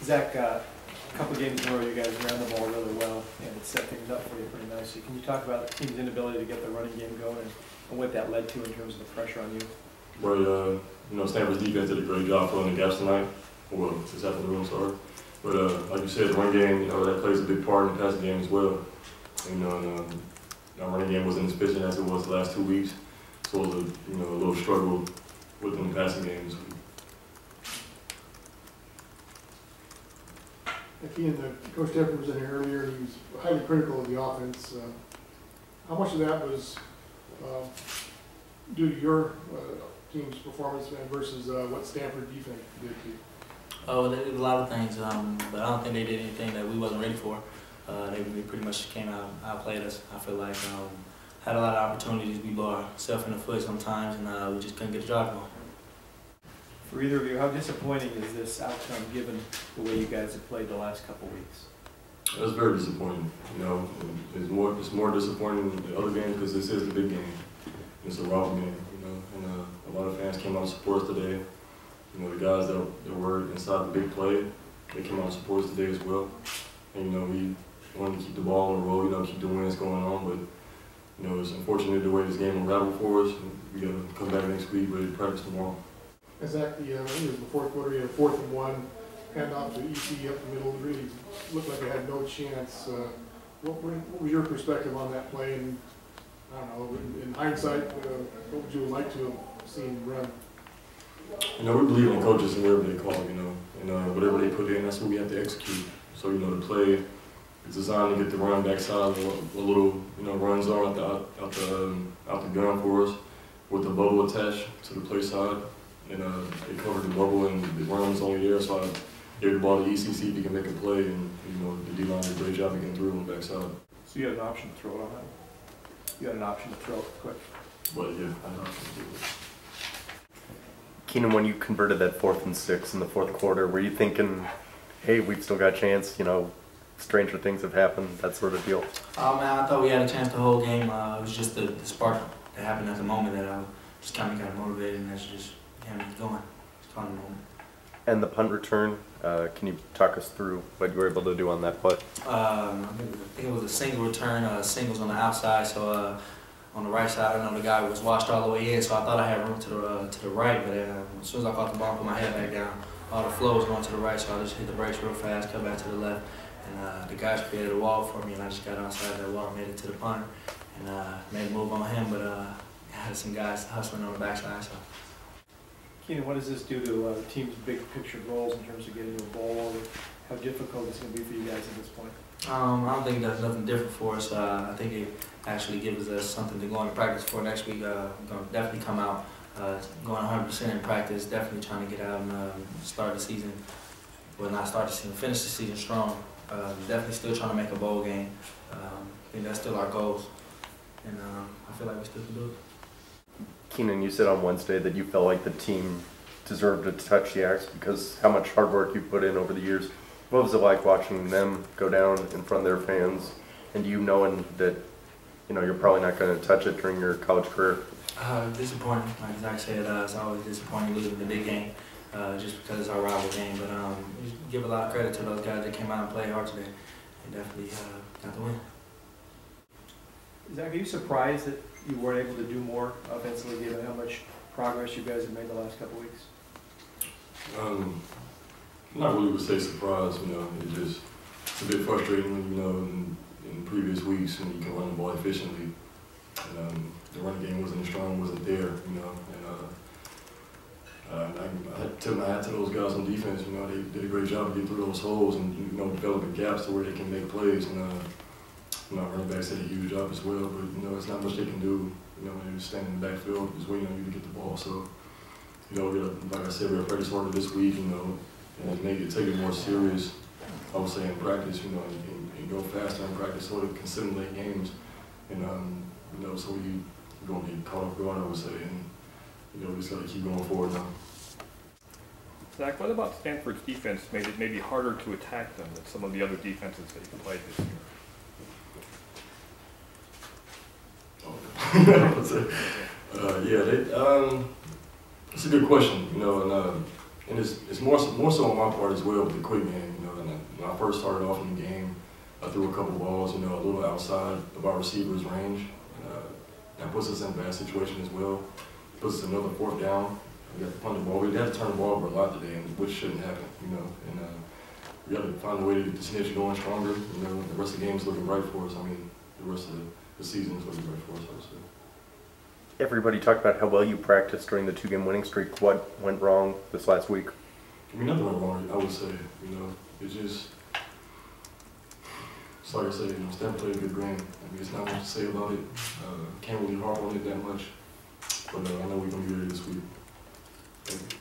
Zach, a couple games in a row, you guys ran the ball really well, and it set things up for you pretty nicely. Can you talk about the team's inability to get the running game going and what that led to in terms of the pressure on you? Well, Stanford's defense did a great job filling the gaps tonight. Well, this afternoon, sorry. But like you said, the run game, that plays a big part in the passing game as well. And our running game wasn't as efficient as it was the last 2 weeks, so it was a little struggle within the passing game this week. Keenan, Coach Stanford was in here earlier, and he was highly critical of the offense. How much of that was due to your team's performance versus what Stanford defense did to you? Oh, they did a lot of things, but I don't think they did anything that we wasn't ready for. They pretty much came out, outplayed us. I feel like had a lot of opportunities. We blow ourselves in the foot sometimes, and we just couldn't get the job going. For either of you, how disappointing is this outcome given the way you guys have played the last couple weeks? It was very disappointing. It's more disappointing than the other games because this is the big game. It's a rival game, and a lot of fans came out to support us today. The guys that were inside the big play, they came out to support us today as well. And we wanted to keep the ball on the road, keep the wins going on, but it's unfortunate the way this game unraveled for us. We got to come back next week, ready to practice tomorrow. Exactly. It was the fourth quarter. You had 4th and 1, hand off to EC up the middle. It really looked like they had no chance. What was your perspective on that play? And I don't know, in hindsight, what would you like to have seen run? We believe in coaches and whatever they call, and whatever they put in, that's what we have to execute. So the play is designed to get the run backside, a little run zone out the gun for us, with the bubble attached to the play side. And they covered the bubble, and the run was only there, so I gave the ball to ECC if he can make a play, and the D-line did a great job of getting through on the backside. So you had an option to throw it on that? You had an option to throw it quick? But yeah, I had an option to do it. Keenan, when you converted that 4th and 6 in the 4th quarter, were you thinking, hey, we've still got a chance, stranger things have happened, that sort of deal? Oh man, I thought we had a chance the whole game. It was just the spark that happened at the moment that just kind of got motivated, and that's just me going. It's fun moment. And the punt return, can you talk us through what you were able to do on that play? I think it was a single return, singles on the outside, so on the right side, I know the guy was washed all the way in, so I thought I had room to the right, but as soon as I caught the ball, put my head back down, all the flow was going to the right, so I just hit the brakes real fast, cut back to the left, and the guys created a wall for me, and I just got outside that wall, made it to the punter, and made a move on him, but I had some guys hustling on the backside. So. Keenan, what does this do to the team's big picture goals in terms of getting the ball over? How difficult it's going to be for you guys at this point? I don't think that's nothing different for us. I think it actually gives us something to go into practice for next week. We're going to definitely come out going 100% in practice, definitely trying to get out and start the season. Well, not start the season, finish the season strong. Definitely still trying to make a bowl game. I think that's still our goals, and I feel like we still can do it. Keenan, you said on Wednesday that you felt like the team deserved to touch the axe because how much hard work you put in over the years. What was it like watching them go down in front of their fans, and you knowing that you're probably not going to touch it during your college career? Disappointing. Like Zach said, it's always disappointing losing the big game just because it's our rival game. But we give a lot of credit to those guys that came out and played hard today. They definitely got the win. Zach, are you surprised that you weren't able to do more offensively given how much progress you guys have made the last couple of weeks? Not really would say surprised, it's a bit frustrating when, in previous weeks when you can run the ball efficiently. And the running game wasn't as strong, wasn't there, and I had to tip my hat to those guys on defense, they did a great job of getting through those holes and, developing gaps to where they can make plays. And, running backs did a huge job as well, but, it's not much they can do, when you're standing in the backfield, just waiting on you to get the ball. So, like I said, we're practice harder this week, and take it more serious, I would say, in practice, and go faster in practice, sort of consistently games, and, so you're going to get caught off guard, I would say, and, we just got to keep going forward now. Zach, what about Stanford's defense made it maybe harder to attack them than some of the other defenses that you played this year? It's a good question, and And it's more so on my part as well with the quick game. You know, and when I first started off in the game, I threw a couple balls, you know, a little outside of our receivers' range. That puts us in a bad situation as well. Puts us another 4th down. We got to punt the ball. We had to turn the ball over a lot today, which shouldn't happen, you know. And we got to find a way to get the snitch going stronger. You know, the rest of the game is looking bright for us. I mean, the rest of the season is looking bright for us, I would say. Everybody talked about how well you practiced during the 2-game winning streak. What went wrong this last week? I mean, nothing went wrong, I would say. You know, it's just, it's like I said, you know, Stanford played a good game. I mean, it's not much to say about it. Can't really harp on it that much. But I know we're going to be ready this week. Thank you.